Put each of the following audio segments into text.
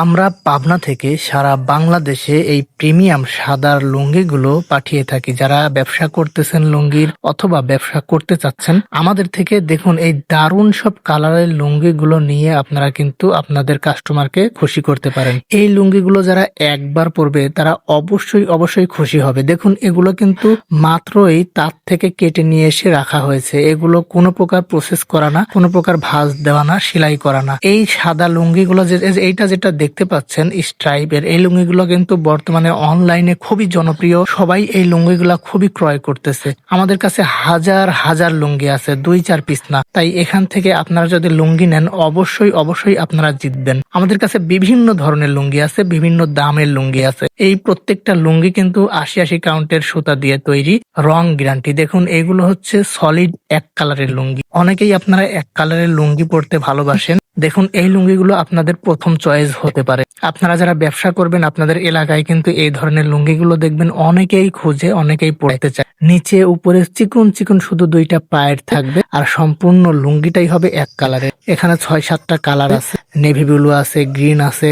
আমরা পাবনা থেকে সারা বাংলাদেশে এই প্রিমিয়াম সাদার লুঙ্গিগুলো পাঠিয়ে থাকি। যারা ব্যবসা করতেছেন লুঙ্গির অথবা ব্যবসা করতে চাচ্ছেন, আমাদের থেকে দেখুন এই দারুণ সব কালারের লুঙ্গিগুলো নিয়ে আপনারা কিন্তু আপনাদের কাস্টমারকে খুশি করতে পারেন। এই লুঙ্গিগুলো যারা একবার পরবে তারা অবশ্যই খুশি হবে। দেখুন এগুলো কিন্তু মাত্রই তার থেকে কেটে নিয়ে এসে রাখা হয়েছে। এগুলো কোনো প্রকার প্রসেস করা না, কোনো প্রকার ভাঁজ দেওয়া না, সেলাই করা না। এই সাদা লুঙ্গিগুলো এইটা যেটা দেখতে পাচ্ছেন স্ট্রাইপের, এই লুঙ্গিগুলো কিন্তু বর্তমানে অনলাইনে খুবই জনপ্রিয়। সবাই এই লুঙ্গিগুলা খুবই ক্রয় করতেছে। আমাদের কাছে হাজার হাজার লুঙ্গি আছে, 2-4 পিস না। তাই এখান থেকে আপনারা যদি লুঙ্গি নেন অবশ্যই আপনারা জিতবেন। আমাদের কাছে বিভিন্ন ধরনের লুঙ্গি আছে, বিভিন্ন দামের লুঙ্গি আছে। এই প্রত্যেকটা লুঙ্গি কিন্তু 80 কাউন্টের সুতা দিয়ে তৈরি, রং গ্যারান্টি। দেখুন এগুলো হচ্ছে সলিড এক কালারের লুঙ্গি। অনেকেই আপনারা এক কালারের লুঙ্গি পরতে ভালোবাসেন। দেখুন এই লুঙ্গিগুলো আপনাদের প্রথম চয়েস হতে পারে। আপনারা যারা ব্যবসা করবেন আপনাদের এলাকায় কিন্তু এই ধরনের লুঙ্গিগুলো দেখবেন অনেকেই খোঁজে, অনেকেই পড়তে চায়। নিচে উপরে চিকন শুধু 2টা পায়ের থাকবে আর সম্পূর্ণ লুঙ্গিটাই হবে এক কালারের। এখানে 6-7টা কালার আছে, নেভি ব্লু আছে, গ্রিন আছে,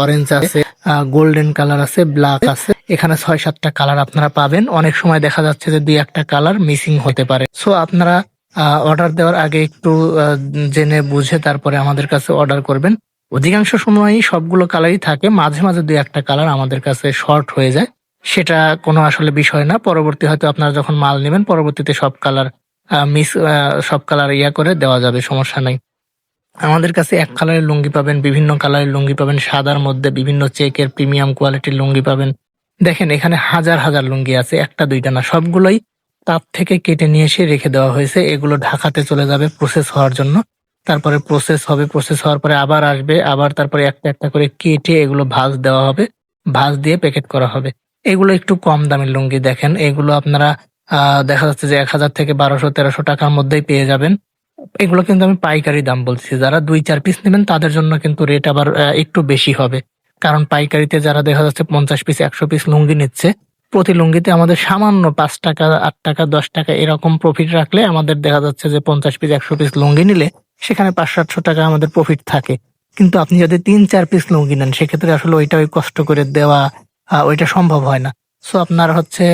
অরেঞ্জ আছে, গোল্ডেন কালার আছে, ব্ল্যাক আছে। এখানে 6-7টা কালার আপনারা পাবেন। অনেক সময় দেখা যাচ্ছে যে 2-1টা কালার মিসিং হতে পারে। সো আপনারা অর্ডার দেওয়ার আগে একটু জেনে বুঝে তারপরে আমাদের কাছে অর্ডার করবেন। অধিকাংশ সময়ই সবগুলো কালারই থাকে, মাঝে মাঝে 2-1টা কালার আমাদের কাছে শর্ট হয়ে যায়। সেটা কোনো আসলে বিষয় না। পরবর্তী হয়তো আপনারা যখন মাল নেবেন পরবর্তীতে সব কালার করে দেওয়া যাবে, সমস্যা নাই। আমাদের কাছে এক কালারের লুঙ্গি পাবেন, বিভিন্ন কালারের লুঙ্গি পাবেন, সাদার মধ্যে বিভিন্ন চেকের প্রিমিয়াম কোয়ালিটির লুঙ্গি পাবেন। দেখেন এখানে হাজার হাজার লুঙ্গি আছে, 1টা 2টা না, সবগুলোই তাপ থেকে কেটে নিয়ে এসে রেখে দেওয়া হয়েছে। এগুলো ঢাকাতে চলে যাবে প্রসেস হওয়ার জন্য। তারপরে প্রসেস হবে, প্রসেস হওয়ার পরে আবার আসবে, আবার তারপরে একটা একটা করে কেটে এগুলো ভাঁজ দেওয়া হবে, ভাঁজ দিয়ে প্যাকেট করা হবে। এগুলো একটু কম দামের লুঙ্গি। দেখেন এগুলো আপনারা দেখা যাচ্ছে যে 1000 থেকে 1200-1300 টাকার মধ্যেই পেয়ে যাবেন। এগুলো কিন্তু আমি পাইকারি দাম বলছি। যারা 2-4 পিস নেবেন তাদের জন্য কিন্তু রেট আবার একটু বেশি হবে। কারণ পাইকারিতে যারা দেখা যাচ্ছে 50 পিস 100 পিস লুঙ্গি নিচ্ছে, প্রতি লুঙ্গিতে আমাদের সামান্য 5 টাকা 8 টাকা 10 টাকা এরকম প্রফিট রাখলে আমাদের দেখা যাচ্ছে যে 50 পিস 100 পিস লুঙ্গি নিলে সেখানে 500-700 টাকা আমাদের প্রফিট থাকে। কিন্তু আপনি যদি 3-4 পিস লুঙ্গি নেন সেক্ষেত্রে আসলে ওই কষ্ট করে দেওয়া ওইটা সম্ভব হয় না। সো আপনার হচ্ছে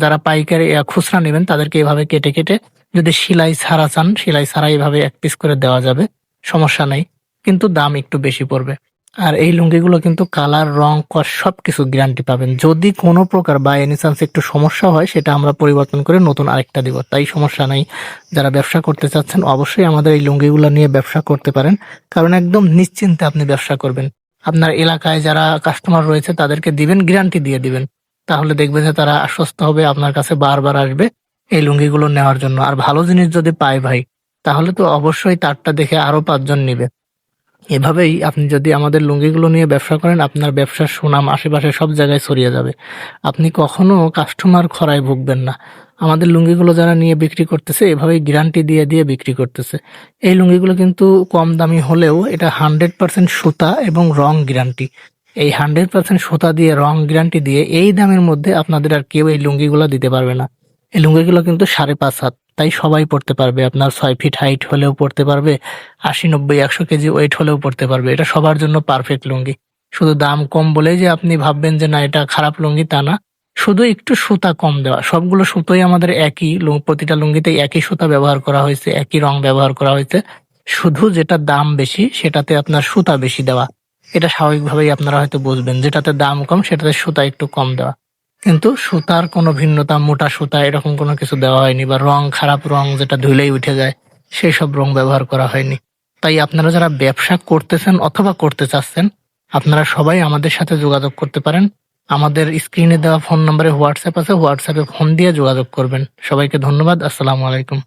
যারা পাইকারি খুচরা নেবেন তাদেরকে এভাবে কেটে কেটে যদি সেলাই ছাড়া চান, সেলাই ছাড়া এইভাবে 1 পিস করে দেওয়া যাবে, সমস্যা নাই। কিন্তু দাম একটু বেশি পড়বে। আর এই লুঙ্গিগুলো কিন্তু কালার, রং, কস সবকিছু গ্যারান্টি পাবেন। যদি কোনো প্রকার বা এনি চান্স একটু সমস্যা হয় সেটা আমরা পরিবর্তন করে নতুন আরেকটা দিব, তাই সমস্যা নাই। যারা ব্যবসা করতে চাচ্ছেন অবশ্যই আমাদের এই লুঙ্গিগুলো নিয়ে ব্যবসা করতে পারেন, কারণ একদম নিশ্চিন্তে আপনি ব্যবসা করবেন। আপনার এলাকায় যারা কাস্টমার রয়েছে তাদেরকে দিবেন, গ্যারান্টি দিয়ে দিবেন, তাহলে দেখবেন যে তারা আশ্বস্ত হবে, আপনার কাছে বারবার আসবে এই লুঙ্গিগুলো নেওয়ার জন্য। আর ভালো জিনিস যদি পায় ভাই, তাহলে তো অবশ্যই তারটা দেখে আরো 5 জন নিবে। এভাবেই আপনি যদি আমাদের লুঙ্গিগুলো নিয়ে ব্যবসা করেন আপনার ব্যবসার সুনাম আশেপাশে সব জায়গায় ছড়িয়ে যাবে। আপনি কখনো কাস্টমার খরায় ভুগবেন না। আমাদের লুঙ্গিগুলো যারা নিয়ে বিক্রি করতেছে এভাবেই গ্যারান্টি দিয়ে দিয়ে বিক্রি করতেছে। এই লুঙ্গিগুলো কিন্তু কম দামি হলেও এটা 100% সুতা এবং রং গ্যারান্টি। এই 100% সুতা দিয়ে, রং গ্যারান্টি দিয়ে এই দামের মধ্যে আপনাদের আর কেউ এই লুঙ্গিগুলো দিতে পারবে না। এই লুঙ্গিগুলো কিন্তু 5.5 হাত, তাই সবাই পড়তে পারবে। আপনার 6 ফিট হাইট হলেও পড়তে পারবে, 80-90-100 কেজি ওয়েট হলেও পড়তে পারবে। এটা সবার জন্য পারফেক্ট লুঙ্গি। শুধু দাম কম বলেই যে আপনি ভাববেন যে না এটা খারাপ লুঙ্গি, তা না। শুধু একটু সুতা কম দেওয়া। সবগুলো সুতোই আমাদের একই, প্রতিটা লুঙ্গিতেই একই সুতা ব্যবহার করা হয়েছে, একই রং ব্যবহার করা হয়েছে। শুধু যেটা দাম বেশি সেটাতে আপনার সুতা বেশি দেওয়া। এটা স্বাভাবিকভাবেই আপনারা হয়তো বুঝবেন, যেটাতে দাম কম সেটাতে সুতা একটু কম দেওয়া। কিন্তু সুতার কোনো ভিন্নতা, মোটা সুতা এরকম কোনো কিছু দেওয়া হয়নি, বা রং, খারাপ রং যেটা ধুলেই উঠে যায় সেই সব রং ব্যবহার করা হয়নি। তাই আপনারা যারা ব্যবসা করতেছেন অথবা করতে চাচ্ছেন আপনারা সবাই আমাদের সাথে যোগাযোগ করতে পারেন। আমাদের স্ক্রিনে দেওয়া ফোন নম্বরে হোয়াটসঅ্যাপ আছে, হোয়াটসঅ্যাপে ফোন দিয়ে যোগাযোগ করবেন। সবাইকে ধন্যবাদ। আসসালামু আলাইকুম।